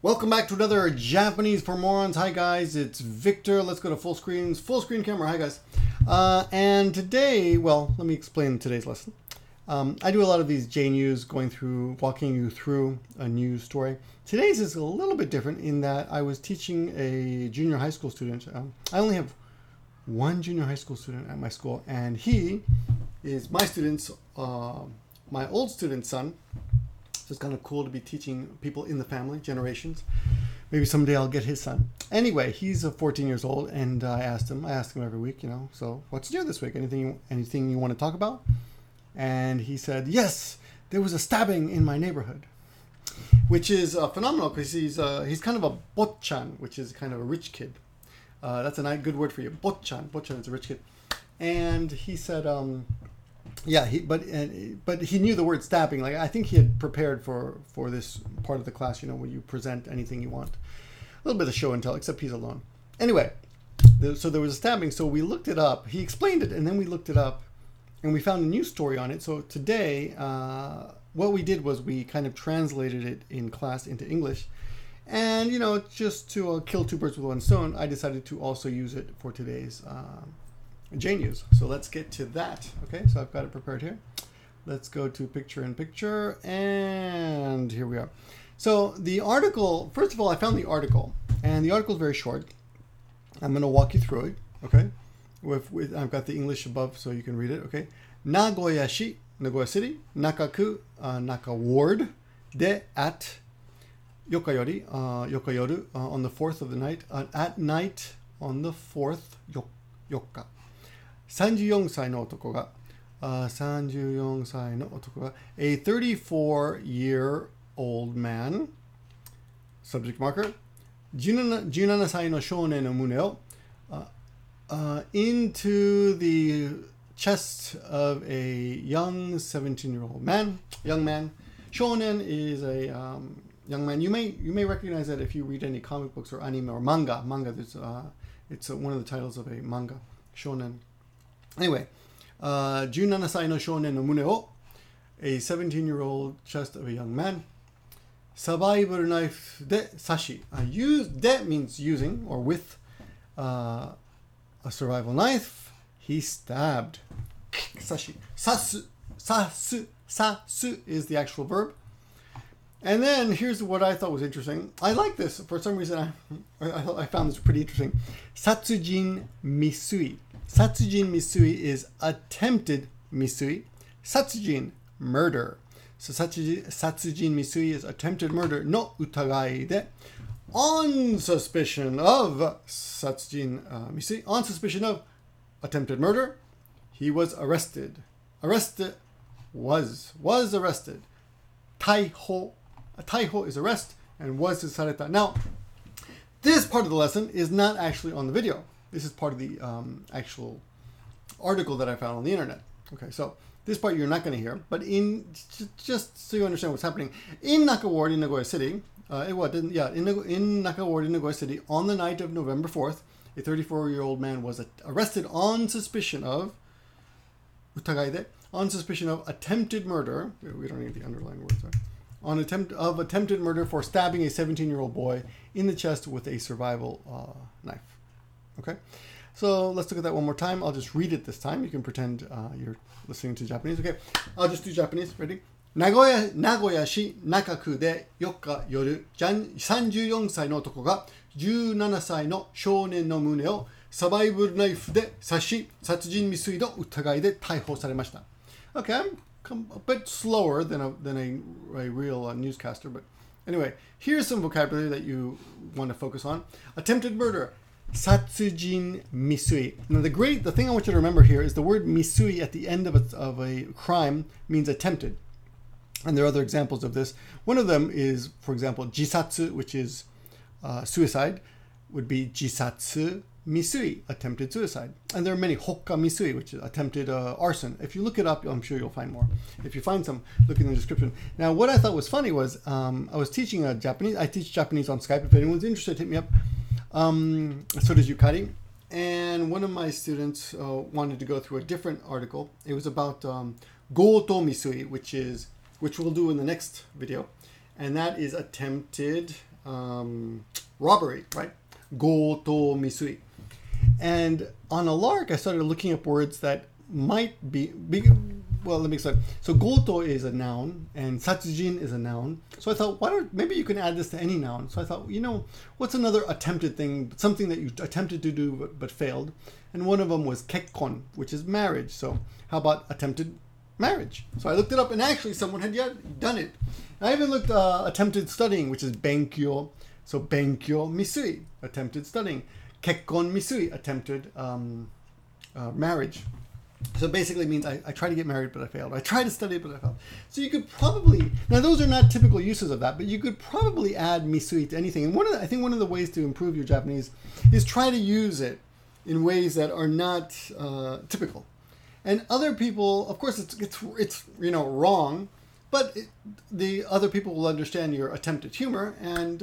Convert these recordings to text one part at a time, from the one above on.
Welcome back to another Japanese for Morons. Hi guys, it's Victor. Let's go to full screen camera. Hi guys. And today, well, let me explain today's lesson. I do a lot of these JNEWS walking you through a news story. Today's is a little bit different in that I was teaching a junior high school student. I only have one junior high school student at my school, and he is my student's, my old student's son. So it's kind of cool to be teaching people in the family, generations. Maybe someday I'll get his son. Anyway, he's 14 years old, and I ask him every week, so what's new this week? Anything you want to talk about? And he said, yes, there was a stabbing in my neighborhood, which is phenomenal because he's kind of a botchan, which is kind of a rich kid. That's a nice, good word for you. Botchan is a rich kid. And he said, but he knew the word stabbing. Like, I think he had prepared for this part of the class, when you present anything you want. A little bit of show and tell, except he's alone. Anyway, so there was a stabbing. So we looked it up. He explained it, and then we looked it up, and we found a news story on it. So today, what we did was we kind of translated it in class into English. And, just to kill two birds with one stone, I decided to also use it for today's JNEWS. So let's get to that. Okay, so I've got it prepared here. Let's go to picture in picture, and here we are. So the article, first of all, I found the article, and the article is very short. I'm going to walk you through it. Okay, I've got the English above so you can read it. Okay, Nagoya City, Naka Ward de at yokka yoru on the 4th of the night, at night on the 4th yokka. 34歳の男が 34歳の男が a 34-year-old man, subject marker, 17歳の少年の胸を into the chest of a young 17-year-old man. Young man. Shounen is a young man. You may recognize that if you read any comic books or anime or manga. It's one of the titles of a manga. Shounen. Anyway, 17歳の少年の胸を a 17-year-old chest of a young man. サバイバルナイフで刺し. De means using or with a survival knife. He stabbed. 刺し. Satsu is the actual verb. And then here's what I thought was interesting. I like this. For some reason, I found this pretty interesting. Satsujinmisui. Satsujinmisui is attempted misui. Satsujin, murder. So satsujinmisui is attempted murder. No utagai de. On suspicion of satsujinmisui, on suspicion of attempted murder, he was arrested. Was arrested. Taiho. A taiho is arrest, and was is sareta. Now, this part of the lesson is not actually on the video. This is part of the actual article that I found on the internet. Okay, so this part you're not going to hear, but just so you understand what's happening, in Naka Ward in Nagoya City, in Naka Ward in Nagoya City, on the night of November 4th, a 34-year-old man was arrested on suspicion of utagai de, on suspicion of attempted murder. We don't need the underlying words. Sorry. On attempted murder for stabbing a 17-year-old boy in the chest with a survival knife. Okay, so let's look at that one more time. I'll just read it this time. You can pretend you're listening to Japanese. Okay, I'll just do Japanese. Ready? Nagoya City 中区で4日夜、34歳の男が17歳の少年の胸をサバイバルナイフで刺し、殺人未遂の疑いで逮捕されました。Okay, I'm a bit slower than a real newscaster, but anyway, here's some vocabulary that you want to focus on. Attempted murder, satsujinmisui. Now the thing I want you to remember here is the word misui at the end of a crime means attempted. And there are other examples of this. One of them is, for example, jisatsu, which is suicide, would be jisatsu misui, attempted suicide. And there are many. Hokka misui, which is attempted arson. If you look it up, I'm sure you'll find more. If you find some, look in the description. Now, what I thought was funny was I was teaching Japanese. I teach Japanese on Skype. If anyone's interested, hit me up. So does Yukari. And one of my students wanted to go through a different article. It was about goto misui, which we'll do in the next video. And that is attempted robbery, right? Goto misui. And on a lark, I started looking up words that might be well, let me explain. So goto is a noun and satsujin is a noun. So I thought, maybe you can add this to any noun. So I thought, what's another attempted thing, something that you attempted to do but failed? And one of them was kekkon, which is marriage. So how about attempted marriage? So I looked it up, and actually someone had done it. I even looked attempted studying, which is benkyo. So benkyo misui, attempted studying. Kekkon misui, attempted marriage. So basically means I tried to get married, but I failed. I tried to study, but I failed. So you could probably, now those are not typical uses of that, but you could probably add misui to anything. And I think one of the ways to improve your Japanese is try to use it in ways that are not typical. And other people, of course, it's wrong, but the other people will understand your attempt at humor, and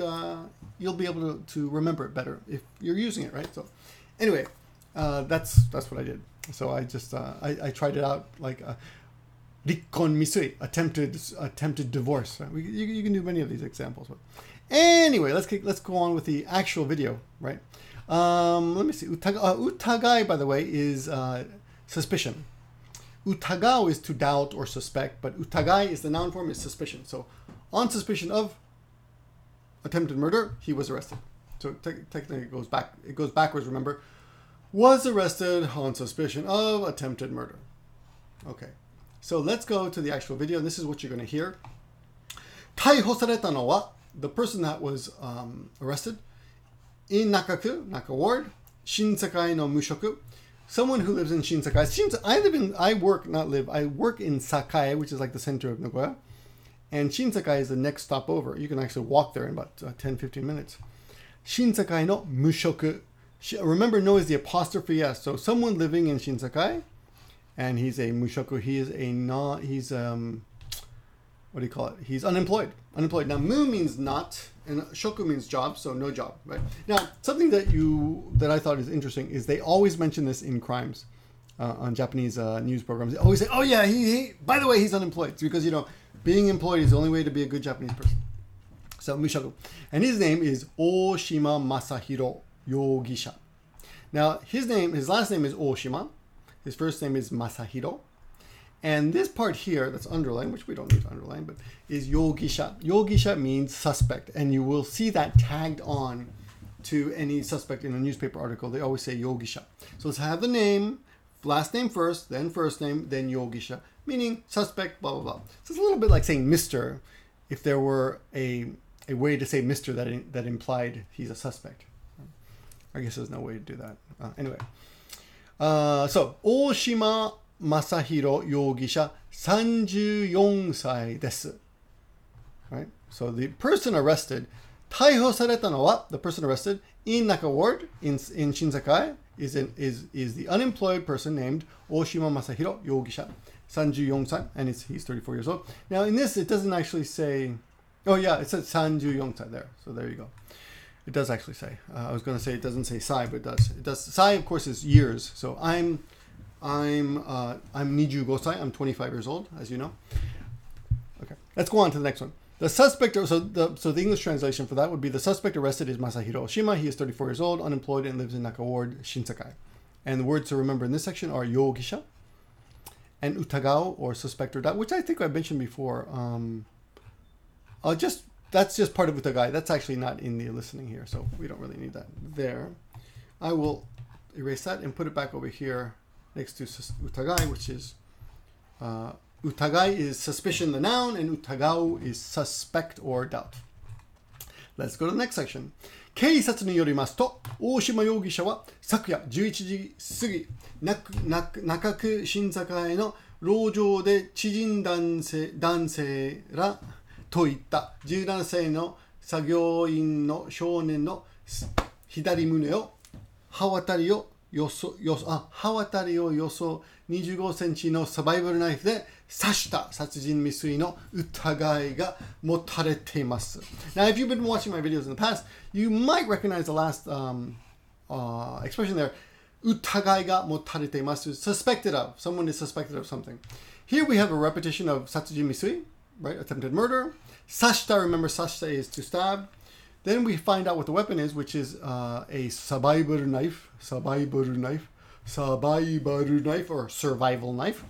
you'll be able to remember it better if you're using it, right? So anyway, that's what I did. So I just I tried it out, like rikkon misui, attempted divorce. You can do many of these examples. But anyway, let's go on with the actual video, right? Let me see. Utagai, by the way, is suspicion. Utagau is to doubt or suspect, but utagai is the noun form, is suspicion. So on suspicion of attempted murder, he was arrested. So technically it goes backwards, remember. Was arrested on suspicion of attempted murder. Okay, so let's go to the actual video. This is what you're going to hear. 逮捕されたのは, the person that was arrested in Naka Ward, Shinsakae no mushoku, someone who lives in Shinsakae. I work in Sakae, which is like the center of Nagoya, and Shinsakae is the next stop over. You can actually walk there in about 10-15 minutes. Shinsakae no mushoku. Remember, no is the apostrophe S. So someone living in Shinsakae, and he's a mushoku. He's what do you call it? He's unemployed. Unemployed. Now, mu means not, and shoku means job, so no job, right? Now, something that I thought is interesting is they always mention this in crimes on Japanese news programs. They always say, "Oh yeah, he by the way, he's unemployed." It's because being employed is the only way to be a good Japanese person. So mushoku, and his name is Ooshima Masahiro yogisha. Now, his last name is Ooshima. His first name is Masahiro. And this part here that's underlined, which we don't need to underline, but is yogisha. Yogisha means suspect. And you will see that tagged on to any suspect in a newspaper article. They always say yogisha. So let's have the name, last name first, then first name, then yogisha, meaning suspect, blah, blah, blah. So it's a little bit like saying Mr. if there were a way to say Mr. that implied he's a suspect. I guess there's no way to do that. Anyway. So, Ooshima Masahiro yogisha 34 歳 desu. Right? So the person arrested, 逮捕されたのは, the person arrested in Naka Ward, in Shinsakae, is the unemployed person named Ooshima Masahiro yogisha 34 歳, and he's 34 years old. Now in this, it doesn't actually say, oh yeah, it says 34歳 there. So there you go. It does actually say. I was going to say it doesn't say sai, but it does. It does. Sai, of course, is years. So I'm 25 歳. I'm 25 years old, as you know. Okay, let's go on to the next one. The suspect. So the English translation for that would be: the suspect arrested is Masahiro Ooshima. He is 34 years old, unemployed, and lives in Naka Ward, Shinsakae. And the words to remember in this section are yogisha and utagau, or suspect or doubt, which I think I mentioned before. That's just part of utagai. That's actually not in the listening here, so we don't really need that there. I will erase that and put it back over here next to utagai, which is utagai is suspicion, the noun, and utagau is suspect or doubt. Let's go to the next section. 警察によりますと、大島容疑者は昨夜11時過ぎ、中区新栄の路上で知人男性らといった17歳の作業員の少年の左胸を刃渡りをよそ25センチのサバイバルナイフで刺した殺人未遂の疑いが持たれています。Now, if you've been watching my videos in the past, you might recognize the last expression there. 疑いが持たれています. Suspected of. Someone is suspected of something. Here we have a repetition of satsujinmisui, right? Attempted murder. Sashita, remember sashita is to stab. Then we find out what the weapon is, which is a sabaiburu knife, or survival knife.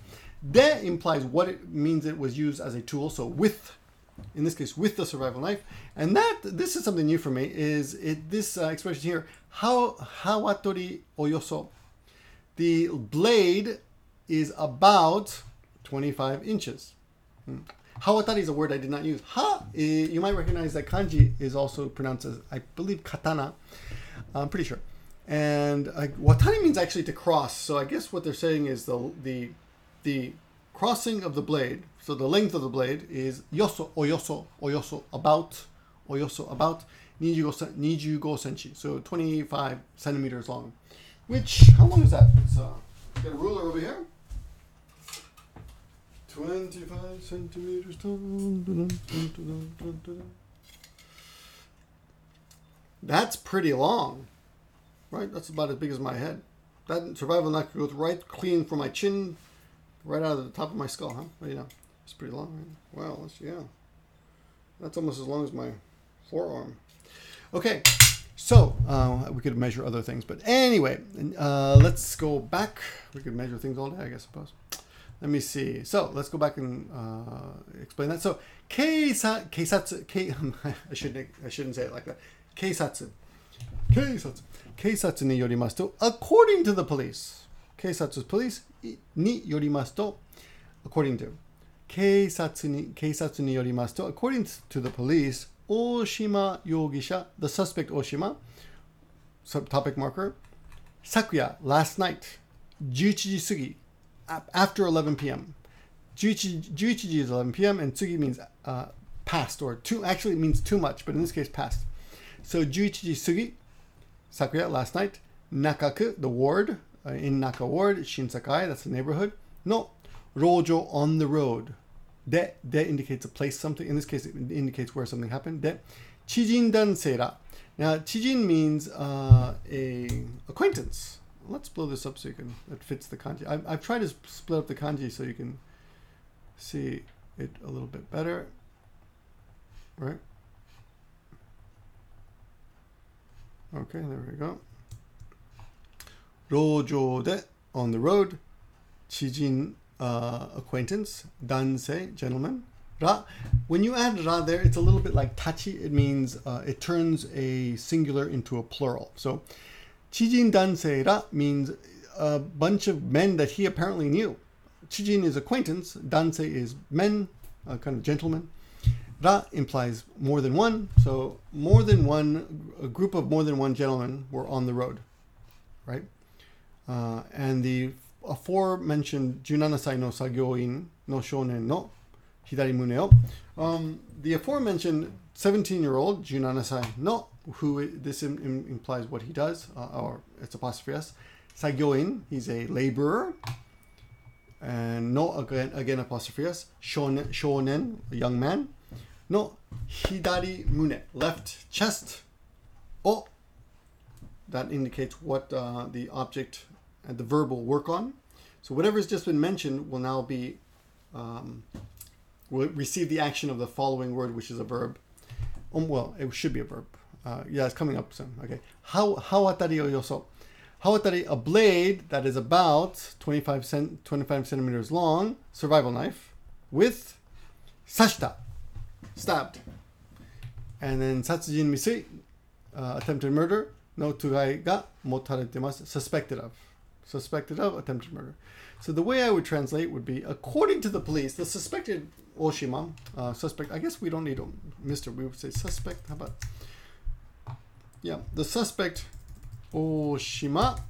De implies what it means it was used as a tool, so with, in this case, with the survival knife. And this is something new for me, this expression here, hawatori oyoso. The blade is about 25 inches. Hawatari is a word I did not use. You might recognize that kanji is also pronounced as, I believe, katana. I'm pretty sure. And watari means actually to cross. So I guess what they're saying is the crossing of the blade. So the length of the blade is oyoso, about 25 senchi. So 25 centimeters long. Which, how long is that? Let's get a ruler over here. 25 centimeters tall. That's pretty long, right? That's about as big as my head. That survival knife goes right clean from my chin, right out of the top of my skull, huh? What do you know? It's pretty long, right? Wow, that's almost as long as my forearm. Okay, so we could measure other things, but anyway, let's go back. We could measure things all day, I suppose. Let me see. So let's go back and explain that. So keisatsu, I shouldn't say it like that. Keisatsu ni yorimasu to, according to the police. Keisatsu is police. Ni yorimasu to, according to. Keisatsu ni yorimasu to, according to the police. Ooshima yogisha, the suspect Ooshima, subtopic marker. Sakuya, last night. 11時過ぎ. After 11 p.m. 11時 is 11 p.m. and tsugi means past, or too, actually it means too much, but in this case past. So 11時過ぎ, Sakuya, last night. Nakaku, the ward, in Naka Ward, Shinsakae, that's the neighborhood. No, rojo, on the road. De indicates a place, something. In this case, it indicates where something happened. De chijin dansei ra. Now, chijin means a acquaintance. Let's blow this up so it fits the kanji. I've tried to split up the kanji so you can see it a little bit better. Right? Okay, there we go. Rojo de, on the road. Chijin, acquaintance. Dansei, gentleman. Ra, when you add ra there, it's a little bit like tachi. It means it turns a singular into a plural. So chijin dansei ra means a bunch of men that he apparently knew. Chijin is acquaintance. Dansei is men, kind of gentlemen. Ra implies more than one. So a group of more than one gentlemen were on the road, right? And the aforementioned juunana sai no sagyoin no shounen no hidari mune o. The aforementioned 17-year-old juunana sai no, who this implies what he does, or it's apostrophe s. Sagyoin, he's a laborer. And no, again apostrophe s. Shounen, a young man. No, hidari mune, left chest. O, that indicates what the object and the verb will work on. So whatever's just been mentioned will now be, will receive the action of the following word, which is a verb. Well, it should be a verb. Yeah, it's coming up soon. Okay. Hawatari o yoso. Hawatari, a blade that is about 25 centimeters long, survival knife, with sashita, stabbed. And then satsujinmisui, attempted murder, no utagai ga motaretemasu, suspected of attempted murder. So the way I would translate would be, according to the police, the suspected Ooshima, suspect, I guess we don't need Mr. We would say suspect. How about? Yeah, the suspect Ooshima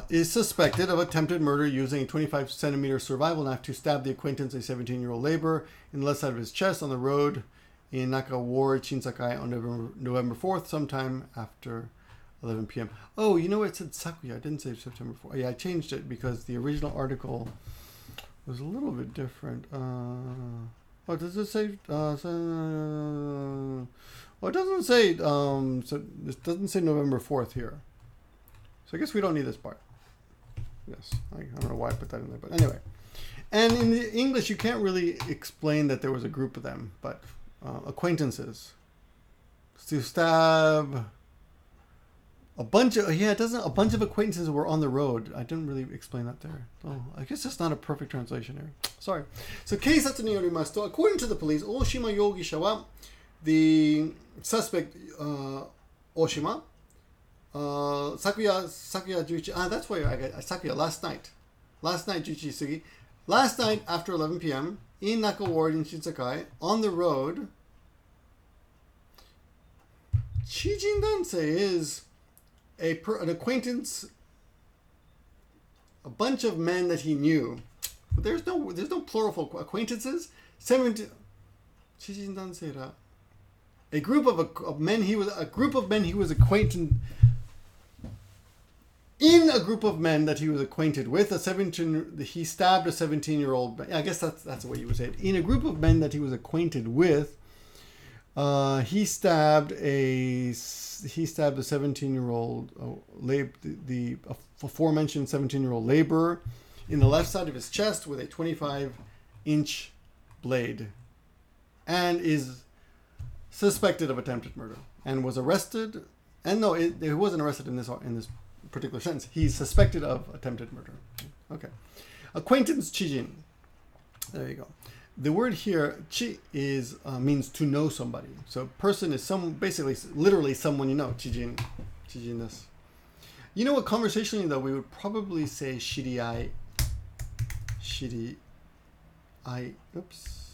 is suspected of attempted murder using a 25 centimeter survival knife to stab the acquaintance, a 17-year-old laborer, in the left side of his chest on the road in Naka Ward, Shinsakae on November 4th, sometime after 11 p.m. Oh, you know what? It said Sakuya. I didn't say September 4th. Yeah, I changed it because the original article was a little bit different. Oh, does it say? Well, it doesn't say. So it doesn't say November 4th here. So I guess we don't need this part. Yes, I don't know why I put that in there, but anyway. And in the English, you can't really explain that there was a group of them, but acquaintances. to stab a bunch of a bunch of acquaintances were on the road. I didn't really explain that there. Oh, I guess that's not a perfect translation here. Sorry. So, keisatsu ni yorimasu to, according to the police, Ooshima yogisha wa, the suspect, Ooshima, sakuya 11, that's why I got sakuya, last night 11 sugi, last night after 11 p.m. in Naka Ward in Shinsakae, on the road. Chijin Dansei is an acquaintance, a bunch of men that he knew. But there's no plural for acquaintances. 17. Chijin Dansei ra. A group of men he was acquainted. In a group of men that he was acquainted with, he stabbed a 17-year-old. I guess that's the way you would say it. In a group of men that he was acquainted with, he stabbed a 17-year-old the aforementioned 17-year-old laborer in the left side of his chest with a 25-inch blade, and is suspected of attempted murder and was arrested. And no, he wasn't arrested in this particular sentence. He's suspected of attempted murder. Okay, acquaintance chijin. There you go. The word here, chi, is means to know somebody. So person is basically literally someone you know. Chijin, chijin-desu. You know what? Conversationally though, we would probably say shiriai. Oops.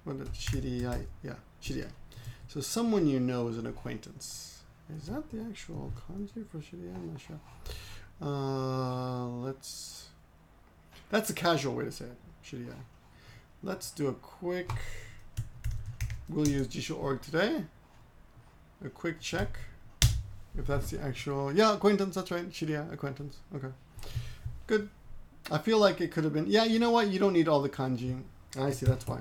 What is shiriai? Yeah, shiriai. So someone you know is an acquaintance. Is that the actual kanji for shiriai? I'm not sure. That's a casual way to say it. Shiriai. Let's do a quick, we'll use jisho.org today. A quick check. If that's the actual, yeah, acquaintance, that's right. Shiriai, acquaintance. Okay. Good. I feel like it could have been, yeah, you know what? You don't need all the kanji. I see, that's why.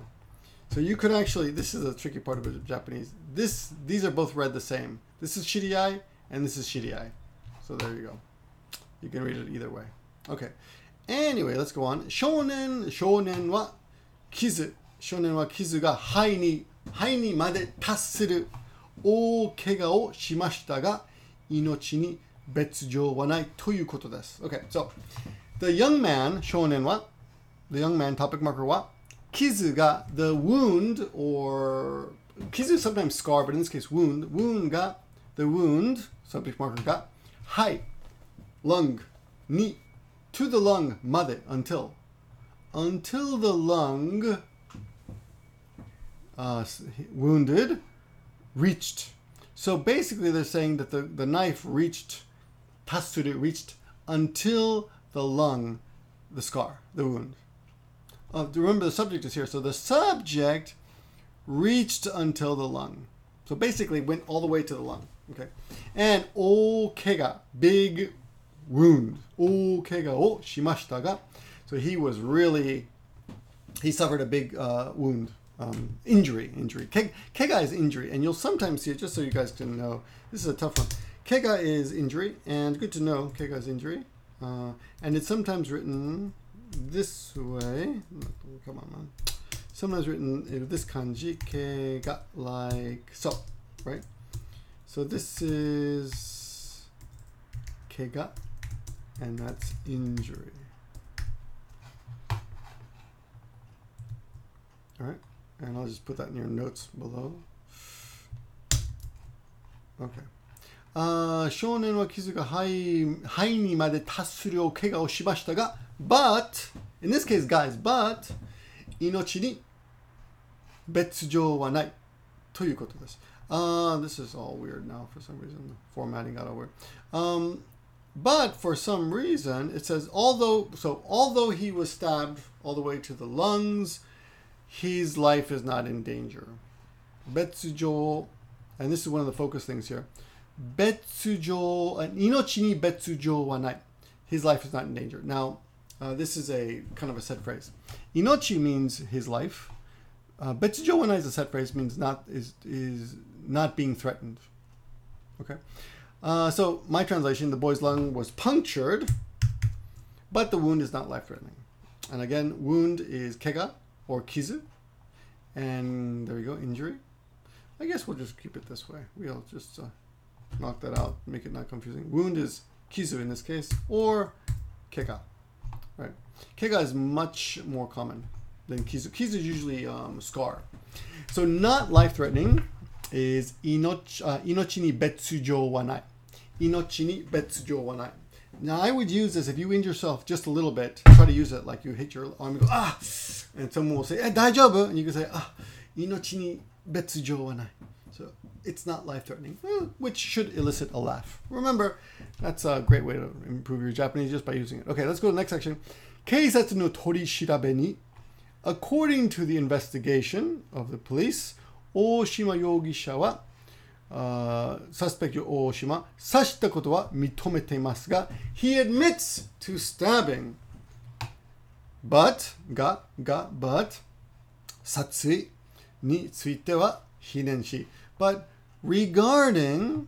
So you could actually, this is a tricky part of it, Japanese. These are both read the same. This is shiriai and this is shiriai. So there you go. You can read it either way. Okay. Anyway, let's go on. Shounen wa kizu. Shounen wa kizu ga hai ni made tatsuru o kega o shimashita ga inochi ni betsujou wa nai toyu koto desu. Okay, so the young man, shounen wa, the young man, topic marker wa, kizu ga, the wound, or kizu is sometimes scar, but in this case wound. Wound ga, the wound, subject marker ga, hai, lung, ni, to the lung, made, until the lung, wounded, reached. So basically they're saying that the knife reached, tatsuru, reached until the lung, the scar, the wound. Remember the subject is here. So the subject reached until the lung. So basically went all the way to the lung. Okay. And o kega, big wound. O kega o shimashita ga. So he suffered a big wound. Injury. Kega is injury. And you'll sometimes see it, just so you guys can know. This is a tough one. Kega is injury. And good to know, kega is injury. And it's sometimes written this way. Come on, man. Sometimes written in this kanji, kega, like so, right? So this is kega, and that's injury. All right, and I'll just put that in your notes below. Okay. Shounen wa kizu ga hai ni made tatsuru o kega o shimashita ga, but, in this case, guys, but, inochi ni betsujou wa nai toyu koto desu. This is all weird now for some reason. The formatting got all weird. But for some reason, it says, although he was stabbed all the way to the lungs, his life is not in danger. Betsujou, and this is one of the focus things here. Betsujou, inochi ni betsujou wa nai. His life is not in danger. Now, this is a kind of a set phrase. Inochi means his life. Betsujou wa nai is a set phrase, means is not being threatened. Okay. So my translation: the boy's lung was punctured, but the wound is not life-threatening. And again, wound is kega or kizu, and there we go, injury. I guess we'll just keep it this way. We'll just knock that out, make it not confusing. Wound is kizu in this case, or kega. Right? Kega is much more common than kizu. Kizu is usually scar. So not life-threatening is inochi ni betsujou wa nai. Inochi ni betsujou wa nai. Now I would use this if you injure yourself just a little bit. Try to use it like you hit your arm and go ah, and someone will say daijoubu, and you can say inochi ni betsujou wa nai. So it's not life-threatening, which should elicit a laugh. Remember, that's a great way to improve your Japanese just by using it. Okay, let's go to the next section. Keisatsu no torishirabe ni. According to the investigation of the police, Ooshima yogisha wa suspect Ooshima 刺したことは認めていますが he admits to stabbing but 殺意については否認し but regarding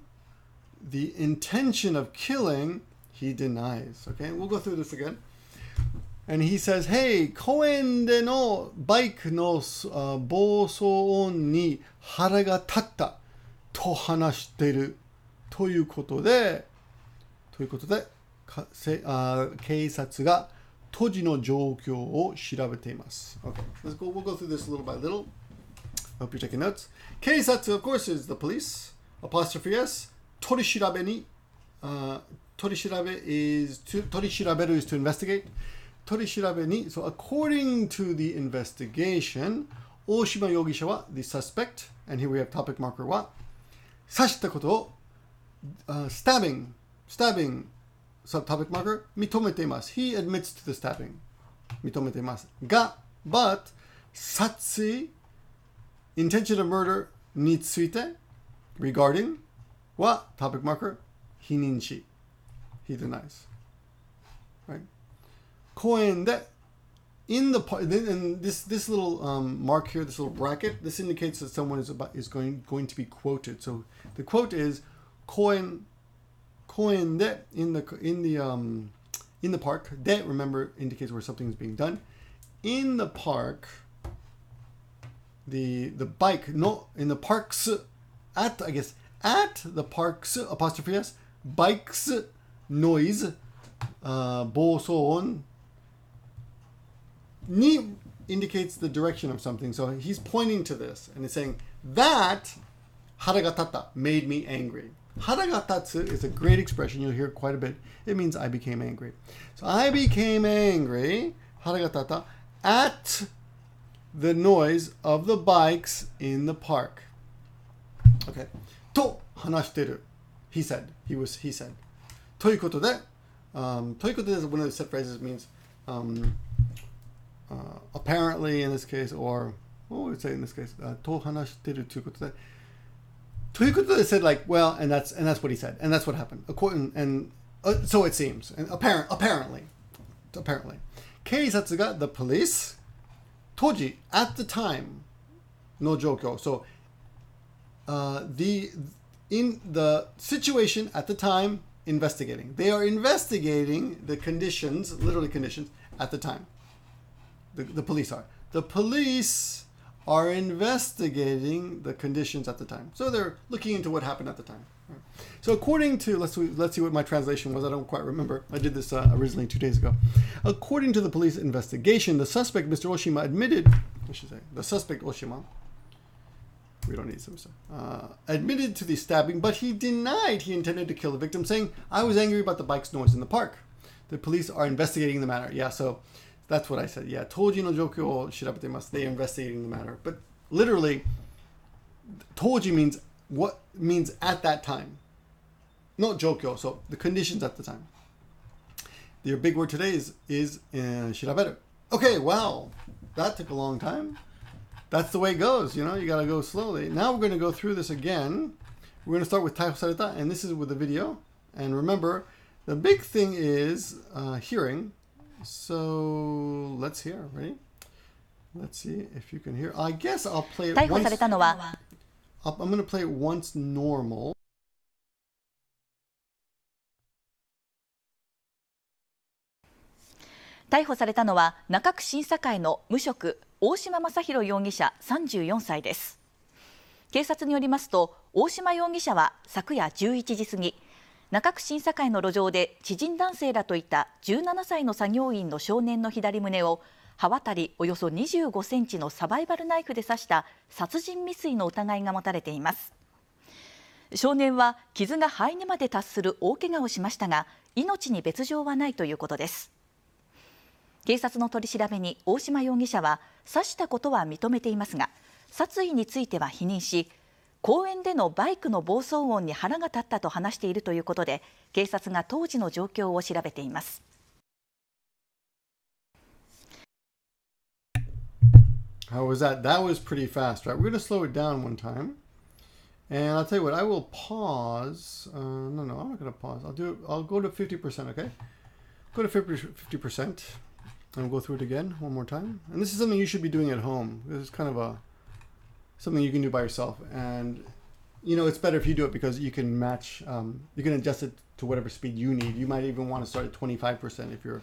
the intention of killing he denies. Okay, we'll go through this again. And he says, hey, 公園でのバイクの暴走音に腹が立ったと話しているということで、警察が当時の状況を調べています。Okay, we'll go through this little by little. I hope you're taking notes. 警察, of course, is the police. Apostrophe S. 取り調べに、取り調べ is to, 取り調べる is to investigate. 取り調べに, so according to the investigation, Ooshima yogisha wa, the suspect, and here we have topic marker wa, 刺したことを、stabbing, subtopic marker, 認めています. He admits to the stabbing. 認めています. が, but, 殺意 intention of murder について regarding は topic marker 否認し he denies. Right? 公園で in the and this little mark here, this little bracket, this indicates that someone is going to be quoted. So the quote is 公園で in the park. で remember indicates where something is being done. In the park, the bike no in the parks at the parks apostrophe s bikes noise 暴走音 ni indicates the direction of something, so he's pointing to this and he's saying that haragatata made me angry. Haragatatsu is a great expression, you'll hear it quite a bit. It means I became angry. So I became angry, haragatata, at the noise of the bikes in the park. Okay. と話してる. He said. He said. ということで, ということで is one of the set phrases means apparently in this case, or what would we say in this case? と話してるということで. ということで said like, well, and that's what he said, and that's what happened. And so it seems. And apparently. 警察が the police 当時 at the time の状況 so in the situation at the time investigating. They are investigating the conditions, literally conditions, at the time. The police are. The police are investigating the conditions at the time. So they're looking into what happened at the time. So according to, let's see what my translation was. I don't quite remember. I did this originally 2 days ago. According to the police investigation, the suspect, Mr. Ooshima, the suspect Ooshima, we don't need some stuff, admitted to the stabbing, but he denied he intended to kill the victim, saying, I was angry about the bike's noise in the park. The police are investigating the matter. Yeah, so that's what I said. Yeah, toji no jokyou o shirabeitemasu. They are investigating the matter. But literally, toji means at that time. Not jokyou, so the conditions at the time. Your big word today is shiraberu. Okay, wow. That took a long time. That's the way it goes, you gotta go slowly. Now we're going to go through this again. We're going to start with Taiho Sareta, and this is with the video. And remember, the big thing is hearing. So let's hear. Ready? Let's see if you can hear. I guess I'll play it once. 逮捕されたのは I'm going to play it once normal. 逮捕されたのは中区新栄の無職大島雅弘容疑者34歳です。警察によりますと、大島容疑者は昨夜11時過ぎ、中区新栄の路上で知人男性らといた17歳の作業員の少年の左胸を刃渡りおよそ25センチのサバイバルナイフで刺した殺人未遂の疑いが持たれています。少年は傷が肺にまで達する大怪我をしましたが、命に別状はないということです。警察の取り調べに大島容疑者は刺したことは認めていますが、殺意については否認し、公園でのバイクの暴走音に腹が立ったと話しているということで、警察が当時の状況を調べています。How was that? That was pretty fast, right? We're going to slow it down one time. And I'll tell you what, I will pause. I'm not going to pause. I'll go to 50%, okay? Go to 50%. And we'll go through it again one more time. And this is something you should be doing at home. This is kind of something you can do by yourself. And, it's better if you do it because you can match, you can adjust it to whatever speed you need. You might even want to start at 25% if you're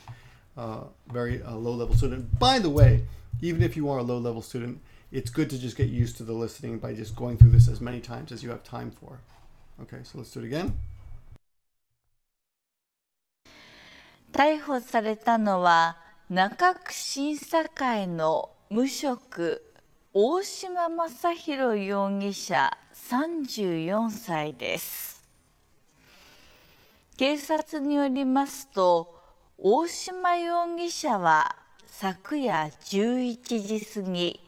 very low-level student. By the way, even if you are a low-level student, it's good to just get used to the listening by just going through this as many times as you have time for. Okay, so let's do it again. 逮捕されたのは中区新栄の無職大島雅弘容疑者34歳です。警察によりますと、大島容疑者は昨夜11時過ぎ、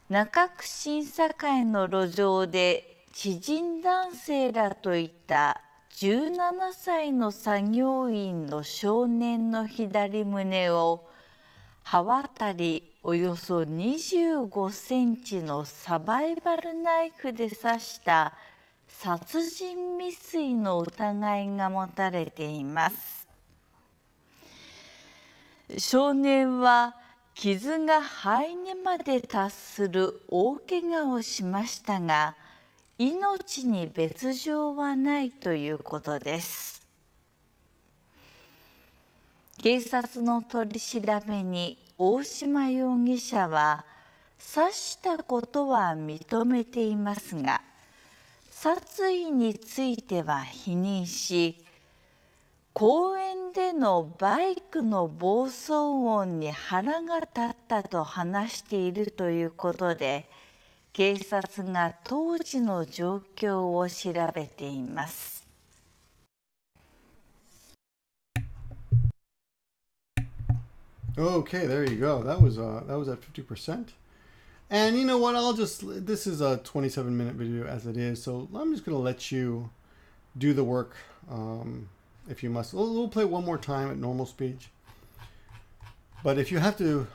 中区新栄の路上で知人男性らといた17歳の作業員の少年の左胸を刃渡りおよそ25センチのサバイバルナイフで刺した殺人未遂の疑いが持たれています。少年は傷が肺にまで達する大怪我をしましたが、命に別状はないということです。警察の取り調べに大島容疑者は、刺したことは認めていますが、殺意については否認し、公園でのバイクの暴走音に腹が立ったと話しているということで、警察が当時の状況を調べています。Okay, there you go. That was at 50%. And you know what? This is a 27-minute video as it is, so I'm just going to let you do the work. If you must, we'll play one more time at normal speed. But if you have to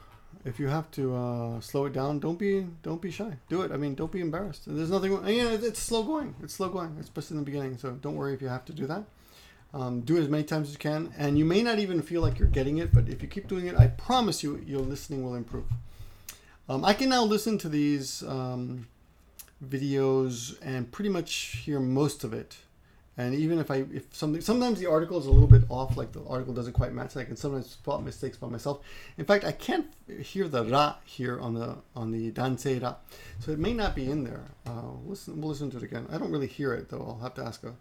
slow it down, don't be shy. Do it. I mean, don't be embarrassed. There's nothing. It's slow going. It's slow going, especially in the beginning. So don't worry if you have to do that. Do it as many times as you can, and you may not even feel like you're getting it. But if you keep doing it, I promise you, your listening will improve. I can now listen to these videos and pretty much hear most of it. And even sometimes the article is a little bit off, like the article doesn't quite match. I can sometimes spot mistakes by myself. In fact, I can't hear the ra here on the dansei ra, so it may not be in there. We'll listen to it again. I don't really hear it though. I'll have to ask a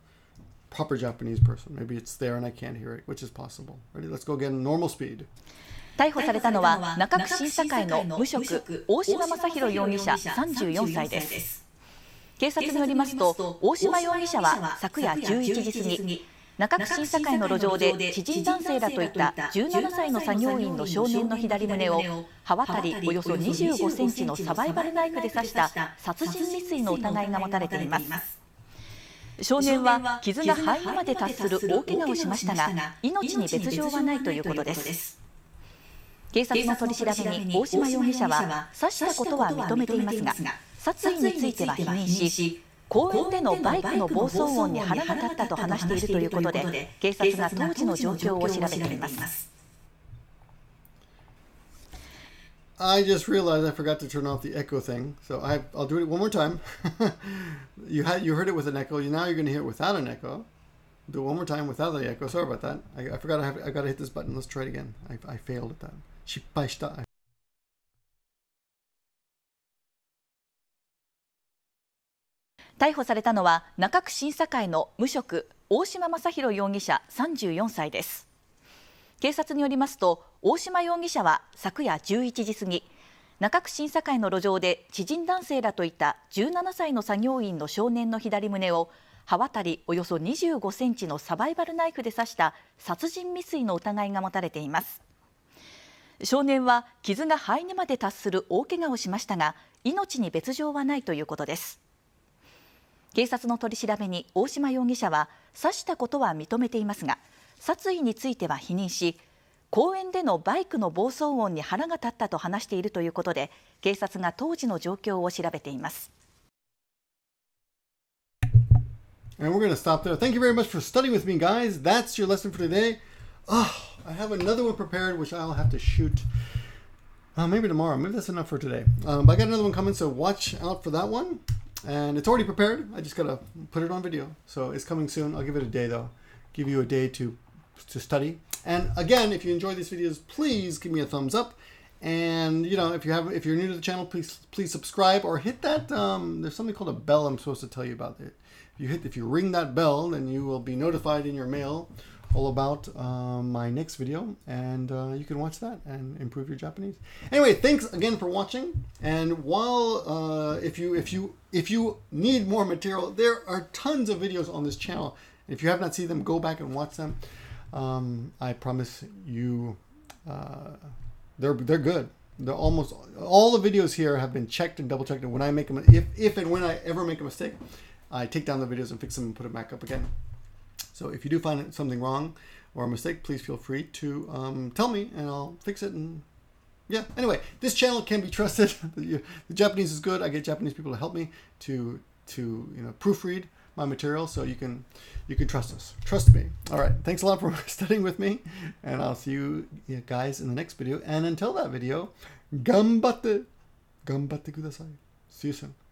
proper Japanese person. Maybe it's there and I can't hear it, which is possible. Ready? Let's go again. Normal speed. 逮捕されたのは中区新栄の無職大島雅弘容疑者34歳です。警察によりますと、大島容疑者は昨夜11時過ぎ、中区新栄の路上で知人男性らといった17歳の作業員の少年の左胸を刃渡りおよそ25センチのサバイバルナイフで刺した殺人未遂の疑いが持たれています。少年は傷が肺にまで達する大怪我をしましたが、命に別状はないということです。警察の取り調べに大島容疑者は刺したことは認めていますが、殺意については否認し、公園でのバイクの暴走音に腹が立ったと話しているということで、警察が当時の状況を調べています。I just realized I forgot to turn off the echo thing, so I'll do it one more time. You heard it with an echo. Now you're going to hear it without an echo. Do it one more time without the echo. Sorry about that. I forgot I got to hit this button. Let's try it again. I failed at that. 失敗した。逮捕されたのは中区新栄の無職大島雅弘容疑者34歳です。警察によりますと、大島容疑者は昨夜11時過ぎ、中区新栄の路上で知人男性らといた17歳の作業員の少年の左胸を刃渡りおよそ25センチのサバイバルナイフで刺した殺人未遂の疑いが持たれています。少年は傷が肺にまで達する大怪我をしましたが、命に別状はないということです。警察の取り調べに大島容疑者は刺したことは認めていますが、殺意については否認し、公園でのバイクの暴走音に腹が立ったと話しているということで、警察が当時の状況を調べています。And we're going to stop there. Thank you very much for studying with me, guys. That's your lesson for today. I have another one prepared, which I'll have to shoot maybe tomorrow. Maybe that's enough for today. But I got another one coming, so watch out for that one. And it's already prepared. I just got to put it on video. So it's coming soon. I'll give it a day, though. Give you a day to study. And again, if you enjoy these videos, please give me a thumbs up. And if you're new to the channel, please subscribe or hit that. There's something called a bell I'm supposed to tell you about it. If you ring that bell, then you will be notified in your mail all about my next video, and you can watch that and improve your Japanese. Anyway, thanks again for watching. And while if you need more material, there are tons of videos on this channel. If you have not seen them, go back and watch them. I promise you, they're good. They're almost all the videos here have been checked and double checked. And when I make them, if and when I ever make a mistake, I take down the videos and fix them and put it back up again. So if you do find something wrong or a mistake, please feel free to tell me and I'll fix it. And yeah, anyway, this channel can be trusted. The Japanese is good. I get Japanese people to help me to proofread my material, so you can trust us. Trust me. All right. Thanks a lot for studying with me, and I'll see you guys in the next video. And until that video, ganbatte kudasai. See you soon.